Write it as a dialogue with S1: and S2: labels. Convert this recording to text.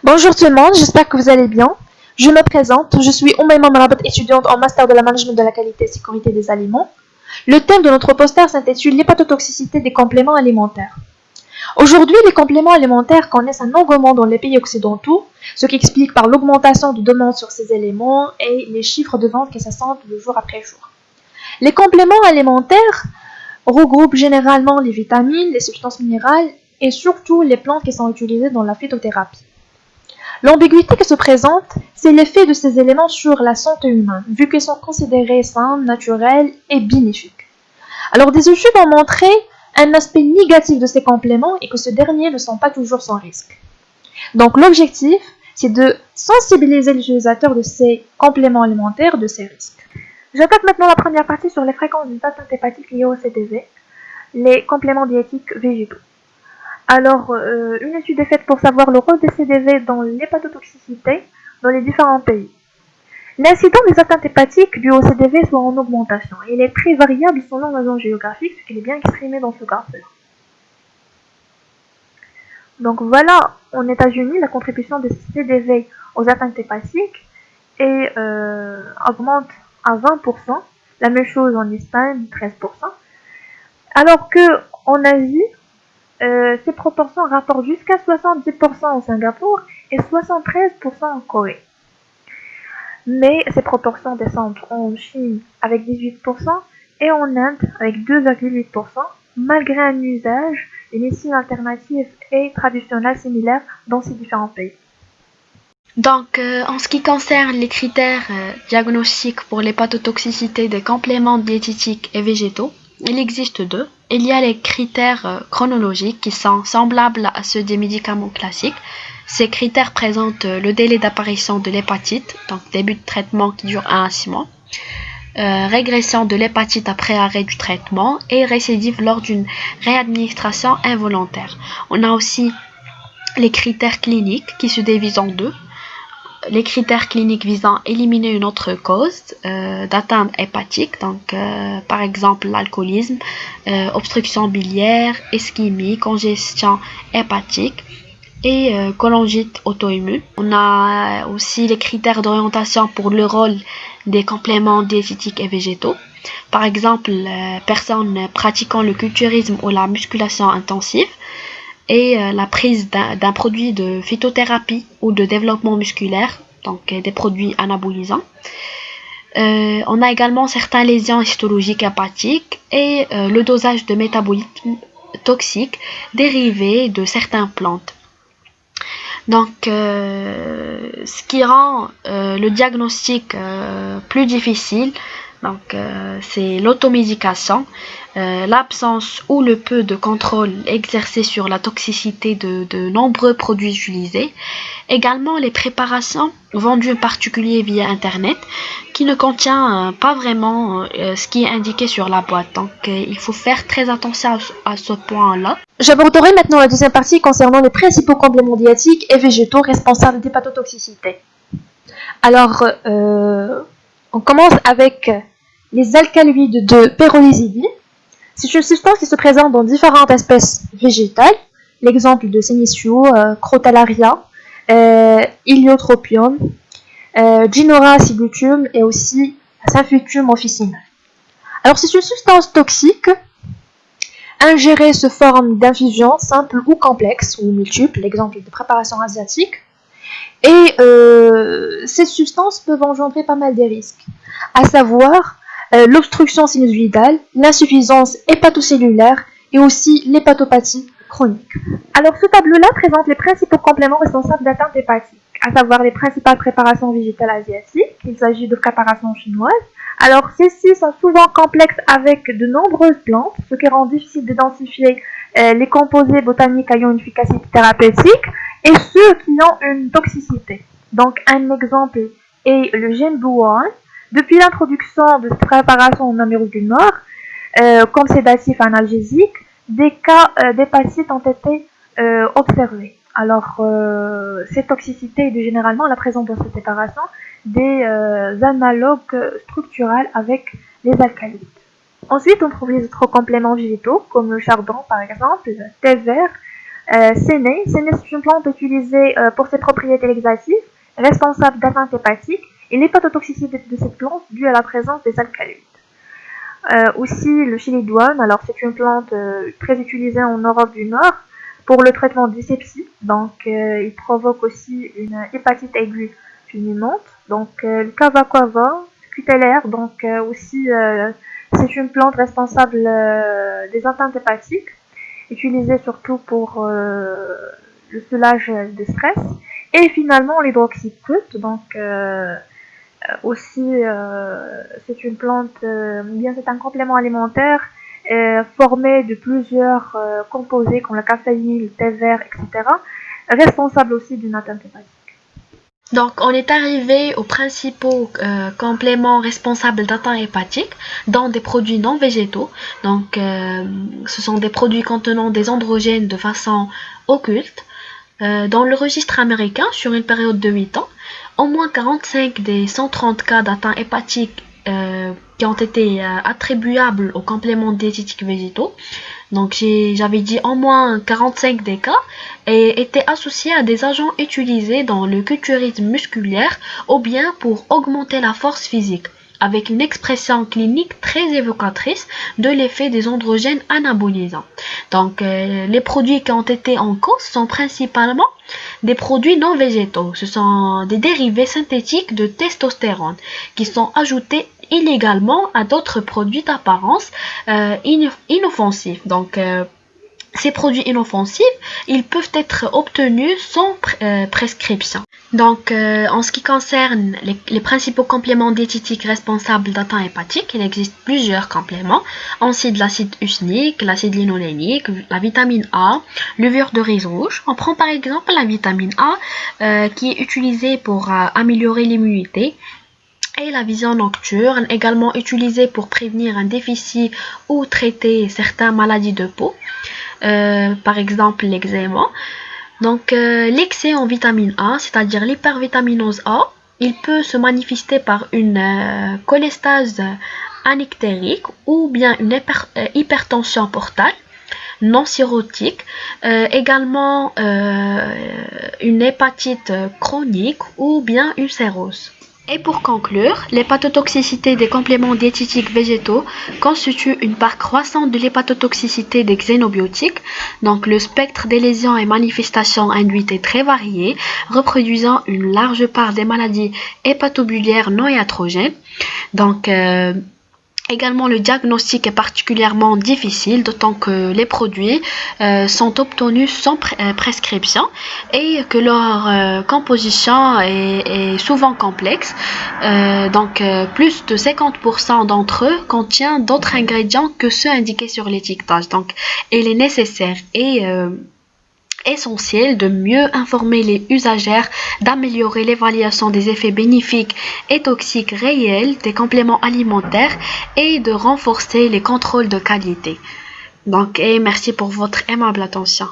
S1: Bonjour tout le monde, j'espère que vous allez bien. Je me présente, je suis Oumaima Marabat, étudiante en master de la management de la qualité et sécurité des aliments. Le thème de notre poster s'intitule l'hépatotoxicité des compléments alimentaires. Aujourd'hui, les compléments alimentaires connaissent un engouement dans les pays occidentaux, ce qui explique par l'augmentation de demande sur ces éléments et les chiffres de vente qui s'assentent de jour après jour. Les compléments alimentaires regroupent généralement les vitamines, les substances minérales et surtout les plantes qui sont utilisées dans la phytothérapie. L'ambiguïté qui se présente, c'est l'effet de ces éléments sur la santé humaine, vu qu'ils sont considérés sains, naturels et bénéfiques. Alors des études ont montré un aspect négatif de ces compléments et que ces derniers ne sont pas toujours sans risque. Donc l'objectif, c'est de sensibiliser les utilisateurs de ces compléments alimentaires de ces risques. J'attaque maintenant la première partie sur les fréquences d'une atteinte hépatique liée au CDV, les compléments diétiques végétaux. Alors, une étude est faite pour savoir le rôle des CDV dans l'hépatotoxicité dans les différents pays. L'incidence des atteintes hépatiques dues au CDV soit en augmentation. Il est très variable selon la zone géographique, ce qui est bien exprimé dans ce graphe-là. Donc voilà, aux États-Unis, la contribution des CDV aux atteintes hépatiques augmente à 20%. La même chose en Espagne, 13%. Alors qu'en Asie, ces proportions rapportent jusqu'à 70% au Singapour et 73% en Corée. Mais ces proportions descendent en Chine avec 18% et en Inde avec 2,8%, malgré un usage de médecine alternative et traditionnelle similaire dans ces différents pays.
S2: Donc, en ce qui concerne les critères diagnostiques pour l'hépatotoxicité des compléments diététiques et végétaux, il existe deux. Il y a les critères chronologiques qui sont semblables à ceux des médicaments classiques. Ces critères présentent le délai d'apparition de l'hépatite, donc début de traitement qui dure 1 à 6 mois, régression de l'hépatite après arrêt du traitement et récidive lors d'une réadministration involontaire. On a aussi les critères cliniques qui se divisent en deux. Les critères cliniques visant à éliminer une autre cause d'atteinte hépatique, donc par exemple l'alcoolisme, obstruction biliaire, ischémie, congestion hépatique et cholangite auto-immune. On a aussi les critères d'orientation pour le rôle des compléments diététiques et végétaux. Par exemple, personnes pratiquant le culturisme ou la musculation intensive et la prise d'un produit de phytothérapie ou de développement musculaire, donc des produits anabolisants. On a également certaines lésions histologiques hépatiques et le dosage de métabolites toxiques dérivés de certaines plantes. Donc, ce qui rend le diagnostic plus difficile, c'est l'automédication, l'absence ou le peu de contrôle exercé sur la toxicité de nombreux produits utilisés. Également, les préparations vendues en particulier via Internet qui ne contient pas vraiment ce qui est indiqué sur la boîte. Donc, il faut faire très attention à ce point-là.
S1: J'aborderai maintenant la deuxième partie concernant les principaux compléments diétiques et végétaux responsables d'hépatotoxicité. Alors, on commence avec les alcaloïdes de pérolizidine. C'est une substance qui se présente dans différentes espèces végétales. L'exemple de Senecio, Crotalaria, Iliotropium, Ginora acidutum et aussi Symphytum officinale. Alors c'est une substance toxique ingérée sous forme d'infusion simple ou complexe ou multiple, l'exemple de préparation asiatique. Et ces substances peuvent engendrer pas mal de risques, à savoir l'obstruction sinusvidale, l'insuffisance hépatocellulaire et aussi l'hépatopathie chronique. Alors ce tableau-là présente les principaux compléments responsables d'atteinte hépatique, à savoir les principales préparations végétales asiatiques, il s'agit de préparations chinoises. Alors celles-ci sont souvent complexes avec de nombreuses plantes, ce qui rend difficile d'identifier les composés botaniques ayant une efficacité thérapeutique et ceux qui ont une toxicité. Donc un exemple est le Genbuan. Depuis l'introduction de cette préparation en Amérique du Nord, comme sédatif analgésique, des cas d'hépatite ont été observés. Alors, cette toxicité est due généralement à la présence dans cette préparation des analogues structurels avec les alcaloïdes. Ensuite, on trouve les autres compléments végétaux, comme le chardon par exemple, le thé vert, Séné, c'est une plante utilisée pour ses propriétés laxatives, responsable d'atteintes hépatiques, et l'hépatotoxicité de cette plante due à la présence des alcaloïdes. Aussi le chili-douane, alors c'est une plante très utilisée en Europe du Nord pour le traitement de dyspepsie, donc il provoque aussi une hépatite aiguë fulminante. Donc le cava scutellaire, donc aussi c'est une plante responsable des atteintes hépatiques, utilisée surtout pour le soulage de stress. Et finalement l'hydroxyprute, donc aussi c'est une plante, bien c'est un complément alimentaire formé de plusieurs composés comme la caféine, le thé vert, etc. Responsable aussi d'une atteinte hépatique.
S2: Donc, on est arrivé aux principaux compléments responsables d'atteintes hépatiques dans des produits non végétaux. Donc, ce sont des produits contenant des androgènes de façon occulte. Dans le registre américain, sur une période de 8 ans, au moins 45 des 130 cas d'atteintes hépatiques qui ont été attribuables aux compléments diététiques végétaux. Donc j'avais dit au moins 45 des cas et étaient associés à des agents utilisés dans le culturisme musculaire ou bien pour augmenter la force physique, avec une expression clinique très évocatrice de l'effet des androgènes anabolisants. Donc les produits qui ont été en cause sont principalement des produits non végétaux. Ce sont des dérivés synthétiques de testostérone qui sont ajoutés illégalement à d'autres produits d'apparence inoffensifs. Donc ces produits inoffensifs, ils peuvent être obtenus sans prescription. Donc, en ce qui concerne les principaux compléments diététiques responsables d'atteintes hépatiques, il existe plusieurs compléments. On cite l'acide usnique, l'acide linolénique, la vitamine A, levure de riz rouge. On prend par exemple la vitamine A qui est utilisée pour améliorer l'immunité et la vision nocturne, également utilisée pour prévenir un déficit ou traiter certaines maladies de peau. Par exemple l'eczéma. Donc l'excès en vitamine A, c'est-à-dire l'hypervitaminose A, il peut se manifester par une cholestase anictérique ou bien une hypertension portale non cirrhotique, également une hépatite chronique ou bien une cirrhose. Et pour conclure, l'hépatotoxicité des compléments diététiques végétaux constitue une part croissante de l'hépatotoxicité des xénobiotiques. Donc le spectre des lésions et manifestations induites est très varié, reproduisant une large part des maladies hépatobiliaires non iatrogènes. Donc également, le diagnostic est particulièrement difficile, d'autant que les produits sont obtenus sans prescription et que leur composition est souvent complexe. Donc, plus de 50% d'entre eux contiennent d'autres ingrédients que ceux indiqués sur l'étiquetage. Donc, il est nécessaire et essentiel de mieux informer les usagères, d'améliorer l'évaluation des effets bénéfiques et toxiques réels des compléments alimentaires et de renforcer les contrôles de qualité. Donc, merci pour votre aimable attention.